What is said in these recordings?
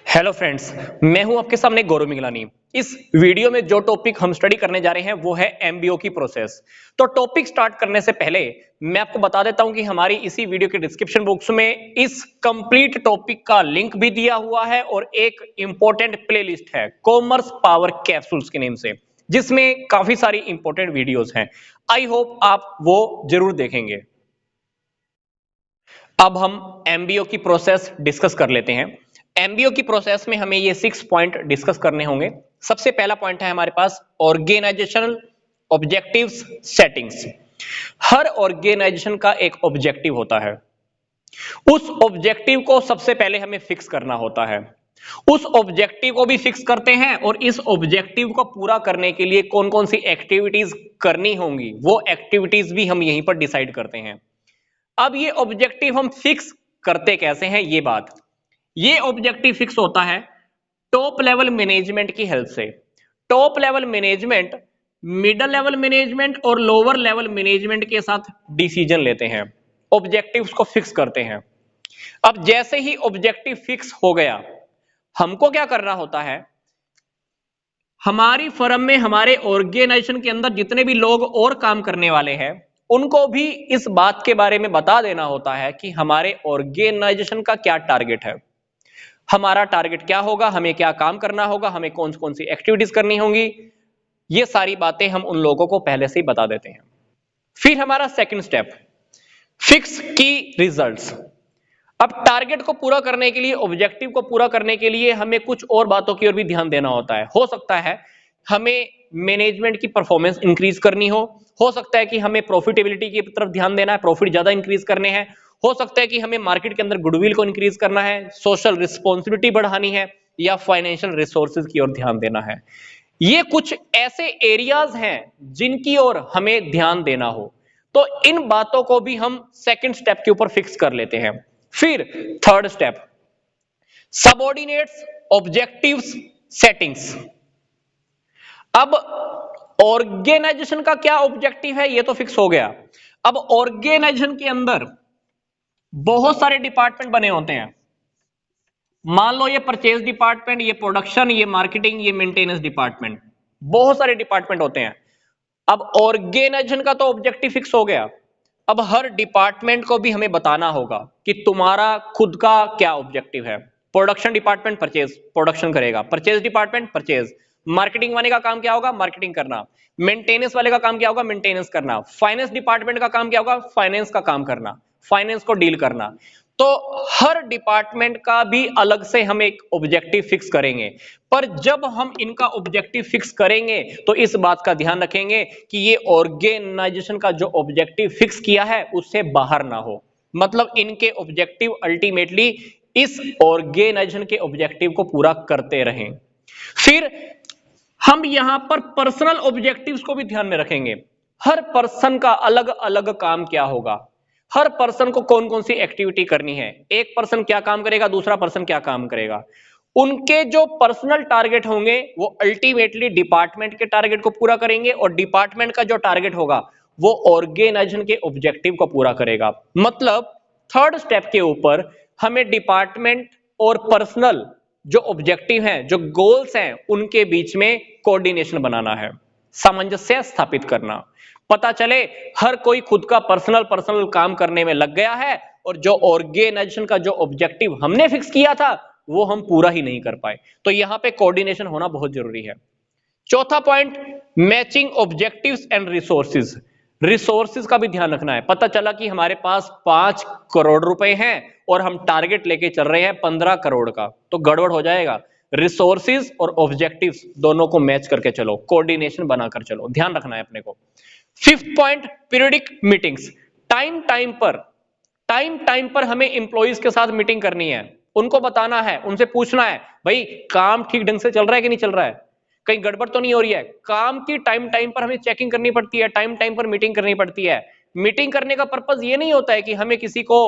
Hello friends, मैं हूं आपके सामने गौरव मिगलानी। इस वीडियो में जो टॉपिक हम स्टडी करने जा रहे हैं वो है एमबीओ की प्रोसेस। तो टॉपिक स्टार्ट करने से पहले मैं आपको बता देता हूं कि हमारी इसी वीडियो के डिस्क्रिप्शन बॉक्स में इस कंप्लीट टॉपिक का लिंक भी दिया हुआ है और एक इंपॉर्टेंट प्लेलिस्ट है कॉमर्स पावर कैप्सूल्स के नेम से, जिसमें काफी सारी इंपॉर्टेंट वीडियोस हैं। आई होप आप वो जरूर देखेंगे। अब हम एमबीओ की प्रोसेस डिस्कस कर लेते हैं। एमबीओ की प्रोसेस में हमें ये 6 पॉइंट डिस्कस करने होंगे। सबसे पहला पॉइंट है हमारे पास ऑर्गेनाइजेशनल ऑब्जेक्टिव्स सेटिंग्स। हर ऑर्गेनाइजेशन का एक ऑब्जेक्टिव होता है। उस ऑब्जेक्टिव को सबसे पहले हमें फिक्स करना होता है। उस ऑब्जेक्टिव को भी फिक्स करते हैं और इस ऑब्जेक्टिव को पूरा करने के लिए कौन कौन सी एक्टिविटीज करनी होंगी वो एक्टिविटीज भी हम यहीं पर डिसाइड करते हैं। अब ये ऑब्जेक्टिव हम फिक्स करते कैसे हैं ये ऑब्जेक्टिव फिक्स होता है टॉप लेवल मैनेजमेंट की हेल्प से। Top level management middle level management और लोअर लेवल मैनेजमेंट के साथ डिसीजन लेते हैं, ऑब्जेक्टिव्स को फिक्स करते हैं। अब जैसे ही ऑब्जेक्टिव फिक्स हो गया, हमको क्या करना होता है, हमारी फर्म में हमारे ऑर्गेनाइजेशन के अंदर जितने भी लोग और काम करने वाले हैं उनको भी इस बात के बारे में बता देना होता है कि हमारे ऑर्गेनाइजेशन का क्या टारगेट है, हमारा टारगेट क्या होगा, हमें क्या काम करना होगा, हमें कौन कौन सी एक्टिविटीज करनी होंगी। ये सारी बातें हम उन लोगों को पहले से ही बता देते हैं। फिर हमारा सेकंड स्टेप, फिक्स की रिजल्ट्स। अब टारगेट को पूरा करने के लिए, ऑब्जेक्टिव को पूरा करने के लिए हमें कुछ और बातों की ओर भी ध्यान देना होता है। हो सकता है हमें मैनेजमेंट की परफॉर्मेंस इंक्रीज करनी हो सकता है कि हमें प्रॉफिटेबिलिटी की तरफ ध्यान देना है, प्रॉफिट ज्यादा इंक्रीज करने हैं, हो सकता है कि हमें मार्केट के अंदर गुडविल को इंक्रीज करना है, सोशल रिस्पॉन्सिबिलिटी बढ़ानी है या फाइनेंशियल रिसोर्सेज की ओर ध्यान देना है। ये कुछ ऐसे एरियाज हैं जिनकी ओर हमें ध्यान देना हो, तो इन बातों को भी हम सेकंड स्टेप के ऊपर फिक्स कर लेते हैं। फिर third step, subordinates objectives settings. अब ऑर्गेनाइजेशन का क्या ऑब्जेक्टिव है ये तो फिक्स हो गया। अब ऑर्गेनाइजेशन के अंदर बहुत सारे डिपार्टमेंट बने होते हैं। मान लो ये परचेज डिपार्टमेंट, ये प्रोडक्शन, ये मार्केटिंग, ये मेंटेनेंस डिपार्टमेंट, बहुत सारे डिपार्टमेंट होते हैं। अब ऑर्गेनाइजेशन का तो ऑब्जेक्टिव फिक्स हो गया, अब हर डिपार्टमेंट को भी हमें बताना होगा कि तुम्हारा खुद का क्या ऑब्जेक्टिव है। प्रोडक्शन डिपार्टमेंट परचेज, प्रोडक्शन करेगा, परचेज डिपार्टमेंट परचेज, मार्केटिंग वाले का काम क्या होगा, मार्केटिंग करना, मेंटेनेंस वाले का काम क्या होगा, मेंटेनेंस करना, फाइनेंस डिपार्टमेंट का काम क्या होगा, फाइनेंस का काम करना, फाइनेंस को डील करना। तो हर डिपार्टमेंट का भी अलग से हम एक ऑब्जेक्टिव फिक्स करेंगे, पर जब हम इनका ऑब्जेक्टिव फिक्स करेंगे तो इस बात का ध्यान रखेंगे कि ये ऑर्गेनाइजेशन का जो ऑब्जेक्टिव फिक्स किया है उससे बाहर ना हो, मतलब इनके ऑब्जेक्टिव अल्टीमेटली इस ऑर्गेनाइजेशन के ऑब्जेक्टिव को पूरा करते रहें। फिर हम यहां पर पर्सनल ऑब्जेक्टिव्स को भी ध्यान में रखेंगे। हर पर्सन का अलग अलग काम क्या होगा, हर पर्सन को कौन कौन सी एक्टिविटी करनी है, एक पर्सन क्या काम करेगा, दूसरा पर्सन क्या काम करेगा, उनके जो पर्सनल टारगेट होंगे वो अल्टीमेटली डिपार्टमेंट के टारगेट को पूरा करेंगे और डिपार्टमेंट का जो टारगेट होगा वो ऑर्गेनाइजेशन के ऑब्जेक्टिव को पूरा करेगा। मतलब थर्ड स्टेप के ऊपर हमें डिपार्टमेंट और पर्सनल जो ऑब्जेक्टिव हैं, जो गोल्स हैं, उनके बीच में कोऑर्डिनेशन बनाना है, सामंजस्य स्थापित करना। पता चले हर कोई खुद का पर्सनल काम करने में लग गया है और जो ऑर्गेनाइजेशन का जो ऑब्जेक्टिव हमने फिक्स किया था वो हम पूरा ही नहीं कर पाए, तो यहां पे कोऑर्डिनेशन होना बहुत जरूरी है। चौथा point, matching objectives and resources. Resources का भी ध्यान रखना है। पता चला कि हमारे पास 5 करोड़ रुपए हैं और हम टारगेट लेके चल रहे हैं 15 करोड़ का, तो गड़बड़ हो जाएगा। रिसोर्सेज और ऑब्जेक्टिव्स दोनों को मैच करके चलो, कोऑर्डिनेशन बनाकर चलो, ध्यान रखना है अपने को। Fifth point, periodic meetings. Time time पर हमें इंप्लॉइज के साथ मीटिंग करनी है, उनको बताना है, उनसे पूछना है भाई काम ठीक ढंग से चल रहा है कि नहीं चल रहा है, कहीं गड़बड़ तो नहीं हो रही है। काम की टाइम टाइम पर हमें चेकिंग करनी पड़ती है, टाइम टाइम पर मीटिंग करनी पड़ती है। मीटिंग करने का पर्पस ये नहीं होता है कि हमें किसी को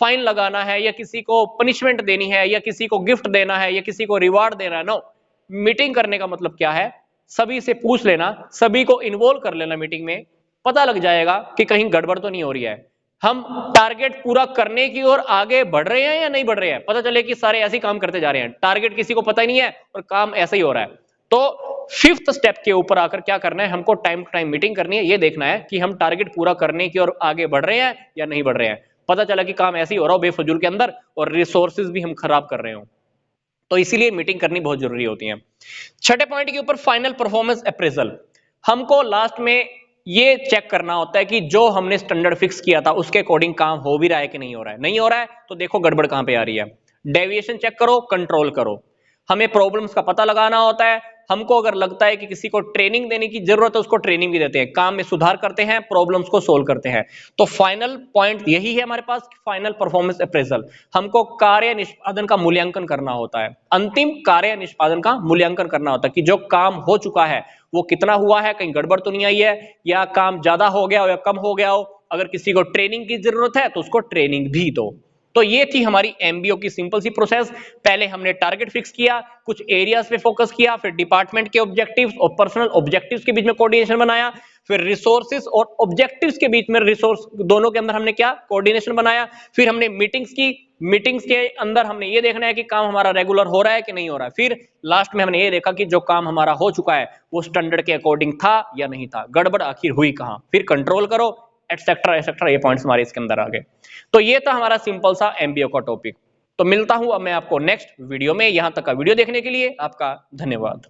फाइन लगाना है या किसी को पनिशमेंट देनी है या किसी को गिफ्ट देना है या किसी को रिवार्ड देना है। नो, मीटिंग करने का मतलब क्या है, सभी से पूछ लेना, सभी को इन्वॉल्व कर लेना मीटिंग में, पता लग जाएगा कि कहीं गड़बड़ तो नहीं हो रही है। हम टारगेट पूरा करने की ओर आगे बढ़ रहे हैं या नहीं बढ़ रहे हैं? पता चले कि सारे ऐसे ही काम करते जा रहे हैं, टारगेट किसी को पता ही नहीं है और काम ऐसा ही हो रहा है। तो फिफ्थ स्टेप के ऊपर आकर क्या करना है, हमको टाइम टू टाइम मीटिंग करनी है, ये देखना है कि हम टारगेट पूरा करने की ओर आगे बढ़ रहे हैं या नहीं बढ़ रहे हैं। पता चला कि काम ऐसे ही हो रहा हो बेफजूल के अंदर और रिसोर्सेज भी हम खराब कर रहे हो, तो इसीलिए मीटिंग करनी बहुत जरूरी होती है। छठे पॉइंट के ऊपर फाइनल परफॉर्मेंस अप्रेजल। हमको लास्ट में ये चेक करना होता है कि जो हमने स्टैंडर्ड फिक्स किया था उसके अकॉर्डिंग काम हो भी रहा है कि नहीं हो रहा है। नहीं हो रहा है तो देखो गड़बड़ कहां पे आ रही है, डेविएशन चेक करो, कंट्रोल करो। हमें प्रॉब्लम्स का पता लगाना होता है। हमको अगर लगता है कि किसी को ट्रेनिंग देने की जरूरत है, उसको ट्रेनिंग भी देते हैं, काम में सुधार करते हैं, प्रॉब्लम्स को सोल्व करते हैं। तो फाइनल पॉइंट यही है हमारे पास, फाइनल परफॉर्मेंस अप्रेजल। हमको कार्य निष्पादन का मूल्यांकन करना होता है, अंतिम कार्य निष्पादन का मूल्यांकन करना होता है कि जो काम हो चुका है वो कितना हुआ है, कहीं गड़बड़ तो नहीं आई है, या काम ज्यादा हो गया हो या कम हो गया हो। अगर किसी को ट्रेनिंग की जरूरत है तो उसको ट्रेनिंग भी दो। तो ये थी हमारी एमबीओ की सिंपल सी प्रोसेस। पहले हमने टारगेट फिक्स किया, कुछ एरियाज पे फोकस किया, फिर डिपार्टमेंट के ऑब्जेक्टिव्स और पर्सनल ऑब्जेक्टिव्स के बीच में कोऑर्डिनेशन बनाया, फिर रिसोर्सेज और ऑब्जेक्टिव्स के बीच में रिसोर्स दोनों के अंदर हमने क्या कोऑर्डिनेशन बनाया, फिर हमने मीटिंग्स की, मीटिंग्स के अंदर हमने ये देखना है कि काम हमारा रेगुलर हो रहा है कि नहीं हो रहा है, फिर लास्ट में हमने ये देखा कि जो काम हमारा हो चुका है वो स्टैंडर्ड के अकॉर्डिंग था या नहीं था, गड़बड़ आखिर हुई कहां, फिर कंट्रोल करो, एटसेट्रा एटसेट्रा। ये पॉइंट्स हमारे इसके अंदर आ गए। तो ये था हमारा सिंपल सा एमबीओ का टॉपिक। तो मिलता हूं अब मैं आपको नेक्स्ट वीडियो में। यहां तक का वीडियो देखने के लिए आपका धन्यवाद।